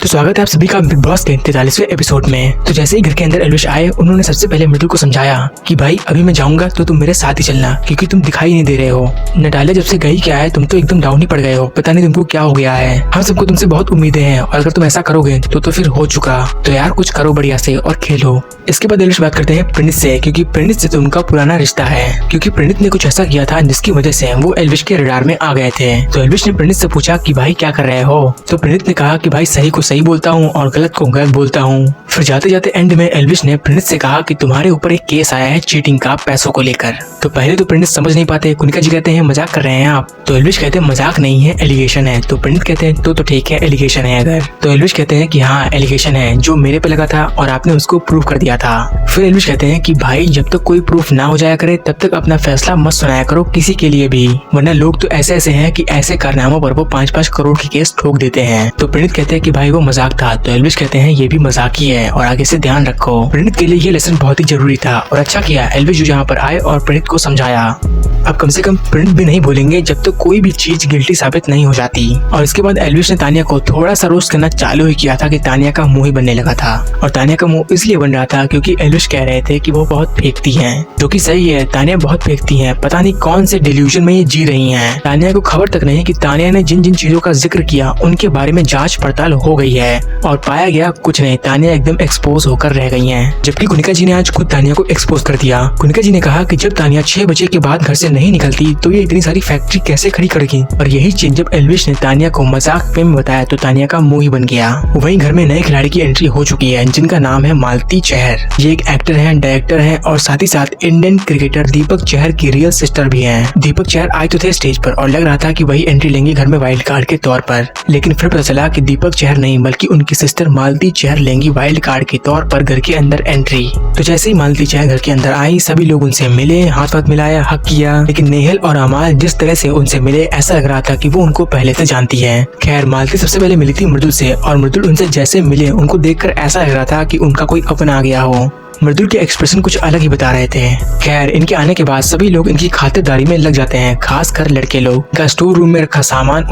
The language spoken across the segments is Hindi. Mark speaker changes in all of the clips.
Speaker 1: तो स्वागत है आप सभी का बिग बॉस के 43वें एपिसोड में। तो जैसे ही घर के अंदर एल्विश आए, उन्होंने सबसे पहले मृदुल को समझाया कि भाई अभी मैं जाऊंगा तो तुम मेरे साथ ही चलना, क्योंकि तुम दिखाई नहीं दे रहे हो। नटालिया जब से गई क्या है, तुम तो एकदम डाउन ही पड़ गए हो, पता नहीं तुमको क्या हो गया है। हम सबको तुमसे बहुत उम्मीदें हैं और अगर तुम ऐसा करोगे तो फिर हो चुका। तो यार कुछ करो बढ़िया से और खेलो। इसके बाद एल्विश बात करते हैं प्रणीत से, क्योंकि प्रणीत से तो उनका पुराना रिश्ता है, क्योंकि प्रणीत ने कुछ ऐसा किया था जिसकी वजह से वो एल्विश के रडार में आ गए थे। तो एल्विश ने प्रणीत से पूछा कि भाई क्या कर रहे हो। तो प्रणीत ने कहा कि भाई सही को सही बोलता हूँ और गलत को गलत बोलता हूँ। फिर जाते जाते एंड में एल्विश ने प्रणीत से कहा कि तुम्हारे ऊपर एक केस आया है चीटिंग का, पैसों को लेकर। तो पहले तो प्रणीत समझ नहीं पाते। कुनिका जी कहते हैं मजाक कर रहे हैं आप। तो एल्विश कहते हैं मजाक नहीं है, एलिगेशन है। तो प्रणीत कहते हैं तो ठीक है, एलिगेशन है अगर। तो एल्विश कहते हैं कि हाँ एलिगेशन है, जो मेरे पे लगा था और आपने उसको प्रूव कर दिया था। फिर एल्विश कहते हैं कि भाई जब तक कोई प्रूफ ना हो जाया करे तब तक अपना फैसला मत सुनाया करो किसी के लिए भी, वरना लोग तो ऐसे हैं कि ऐसे कारनामों पर वो 5-5 करोड़ की केस ठोक देते हैं। तो प्रणीत कहते हैं कि भाई वो मजाक था। तो एल्विश कहते हैं ये भी मजाक ही है और आगे से ध्यान रखो। प्रणीत के लिए ये लेसन बहुत ही जरूरी था और अच्छा किया एल्विश जो यहाँ पर आए और प्रणीत को समझाया। अब कम से कम प्रणीत भी नहीं भूलेंगे जब तक कोई भी चीज गिल्टी साबित नहीं हो जाती। और इसके बाद एल्विश ने तानिया को थोड़ा सा रोस्ट करना चालू ही किया था कि तानिया का मुंह ही बनने लगा था। और तानिया का मुंह इसलिए बन रहा था क्योंकि एल्विश कह रहे थे कि वो बहुत फेंकती हैं, जो कि सही है। तानिया बहुत फेंकती हैं, पता नहीं कौन से डिल्यूजन में ये जी रही हैं। तानिया को खबर तक नहीं कि तानिया ने जिन जिन चीजों का जिक्र किया उनके बारे में जांच पड़ताल हो गई है और पाया गया कुछ नहीं। तानिया एकदम एक्सपोज होकर रह गई हैं। जबकि कुनिका जी ने आज खुद तानिया को एक्सपोज कर दिया। कुनिका जी ने कहा कि जब तानिया 6 बजे के बाद घर से नहीं निकलती तो ये इतनी सारी फैक्ट्री कैसे खड़ी करेगी। और यही चीज जब एल्विश ने तानिया को मजाक में बताया तो तानिया का मुंह ही बन गया। वहीं घर में नए खिलाड़ी की एंट्री हो चुकी है जिनका नाम है मालती चहर। ये एक एक्टर है, डायरेक्टर है और साथ ही साथ इंडियन क्रिकेटर दीपक चहर की रियल सिस्टर भी हैं। दीपक चहर आए तो थे स्टेज पर और लग रहा था कि वही एंट्री लेंगे घर में वाइल्ड कार्ड के तौर पर, लेकिन फिर पता चला कि दीपक चहर नहीं बल्कि उनकी सिस्टर मालती चहर लेंगी वाइल्ड कार्ड के तौर पर घर के अंदर एंट्री। तो जैसे ही मालती चहर घर के अंदर आई, सभी लोग उनसे मिले, हाथ हाथ मिलाया, हक किया, लेकिन नेहल और अमाल जिस तरह से उनसे मिले ऐसा लग रहा था कि वो उनको पहले से जानती है। खैर मालती सबसे पहले मिली थी मृदुल से और मृदुल उनसे जैसे मिले उनको देखकर ऐसा लग रहा था कि उनका कोई अपना आ गया हो। मृदुल के एक्सप्रेशन कुछ अलग ही बता रहे थे। खैर इनके आने के बाद सभी लोग इनकी खातिरदारी में लग जाते हैं, खासकर लड़के लोग। इनका स्टोर रूम में रखा सामान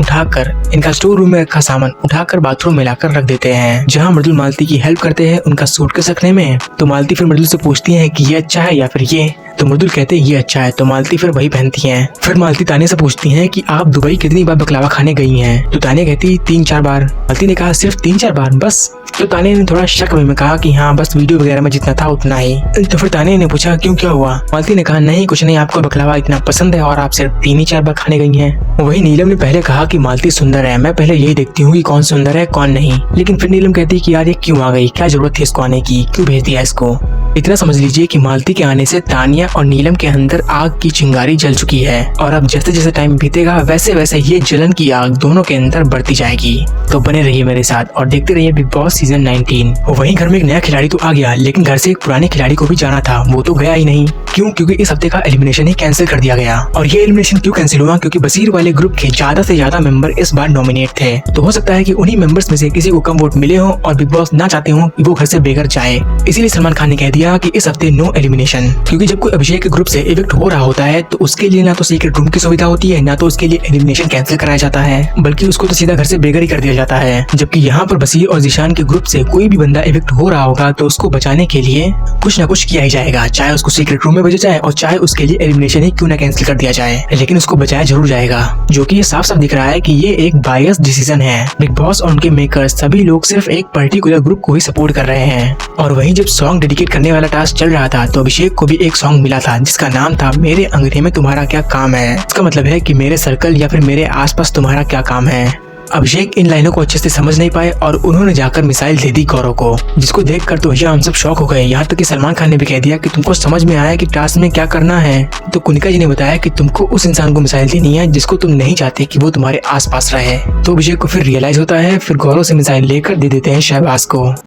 Speaker 1: उठाकर बाथरूम में लाकर रख देते हैं, जहां मृदुल मालती की हेल्प करते हैं उनका सूटकेस रखने में। तो मालती फिर मृदुल से पूछती है कि ये अच्छा है या फिर ये। तो मृदुल कहते हैं ये अच्छा है। तो मालती फिर वही पहनती हैं। फिर मालती तानिया से पूछती हैं कि आप दुबई कितनी बार बकलावा खाने गई हैं। तो तानिया कहती 3-4 बार। मालती ने कहा सिर्फ 3-4 बार बस। तो तानिया ने थोड़ा शक में कहा कि हाँ बस वीडियो वगैरह में जितना था उतना ही। तो फिर तानिया ने पूछा क्यों, क्या हुआ। मालती ने कहा नहीं कुछ नहीं, आपको बकलावा इतना पसंद है और आप सिर्फ 3-4 बार खाने गई हैं। वही नीलम ने पहले कहा कि मालती सुंदर है, मैं पहले यही देखती हूँ कि कौन सुंदर है कौन नहीं। लेकिन फिर नीलम कहती कि यार ये क्यों आ गई, क्या जरूरत थी इसको आने की, क्यों भेज दिया इसको। इतना समझ लीजिए कि मालती के आने से तानिया और नीलम के अंदर आग की चिंगारी जल चुकी है और अब जैसे जैसे टाइम बीतेगा वैसे वैसे ये जलन की आग दोनों के अंदर बढ़ती जाएगी। तो बने रहिए मेरे साथ और देखते रहिए बिग बॉस सीजन 19। वहीं घर में एक नया खिलाड़ी तो आ गया, लेकिन घर से एक पुराने खिलाड़ी को भी जाना था, वो तो गया ही नहीं। क्यों? क्योंकि इस हफ्ते का एलिमिनेशन ही कैंसिल कर दिया गया। और ये एलिमिनेशन क्यों कैंसिल हुआ? क्योंकि बसीर वाले ग्रुप के ज्यादा से ज्यादा मेंबर इस बार नॉमिनेट थे। तो हो सकता है कि उन्हीं मेंबर्स में से किसी को कम वोट मिले हो और बिग बॉस ना चाहते हो कि वो घर से बेघर जाए। इसीलिए सलमान खान ने कह दिया कि इस हफ्ते नो एलिमिनेशन। क्योंकि जब कोई अभिषेक के ग्रुप से इविक्ट हो रहा होता है तो उसके लिए ना तो सीक्रेट रूम की सुविधा होती है, ना तो उसके लिए एलिमिनेशन कैंसिल कराया जाता है, बल्कि उसको तो सीधा घर से बेघर ही कर दिया जाता है। जबकि यहाँ पर बसीर और जिशान के ग्रुप से कोई भी बंदा इविक्ट हो रहा होगा तो उसको बचाने के लिए कुछ ना कुछ किया ही जाएगा, चाहे उसको सीक्रेट रूम में भेजा जाए और चाहे उसके लिए एलिमिनेशन ही क्यों ना कैंसिल कर दिया जाए, लेकिन उसको बचाया जरूर जाएगा। जो कि ये साफ साफ दिख रहा है कि ये एक बायस डिसीजन है। बिग बॉस और उनके मेकर्स सभी लोग सिर्फ एक पर्टिकुलर ग्रुप को ही सपोर्ट कर रहे हैं। और वहीं जब सॉन्ग डेडिकेट करने वाला टास्क चल रहा था तो अभिषेक को भी एक सॉन्ग मिला था जिसका नाम था मेरे अंगने में तुम्हारा क्या काम है। इसका मतलब है कि मेरे सर्कल या फिर मेरे आसपास तुम्हारा क्या काम है। अभिषेक इन लाइनों को अच्छे से समझ नहीं पाए और उन्होंने जाकर मिसाइल दे दी गौरव को, जिसको देखकर तो हम सब शॉक हो गए। यहाँ तक कि सलमान खान ने भी कह दिया कि तुमको समझ में आया कि टास्क में क्या करना है। तो कुनिका जी ने बताया कि तुमको उस इंसान को मिसाइल देनी है जिसको तुम नहीं चाहते कि वो तुम्हारे आसपास रहे। तो अभिषेक को फिर रियलाइज होता है, फिर गौरव से मिसाइल लेकर दे देते हैं शहबाज को।